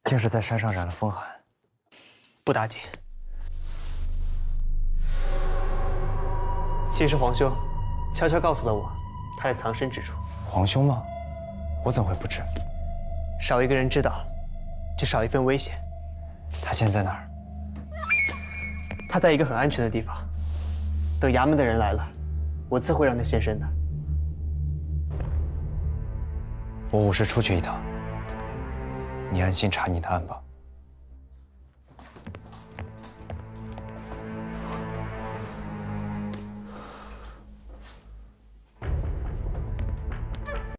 定是在山上染了风寒。不打紧。其实皇兄悄悄告诉了我他的藏身之处。皇兄吗？我怎会不知？少一个人知道，就少一份危险。他现在哪儿？他在一个很安全的地方。等衙门的人来了，我自会让他现身的。我午时出去一趟，你安心查你的案吧。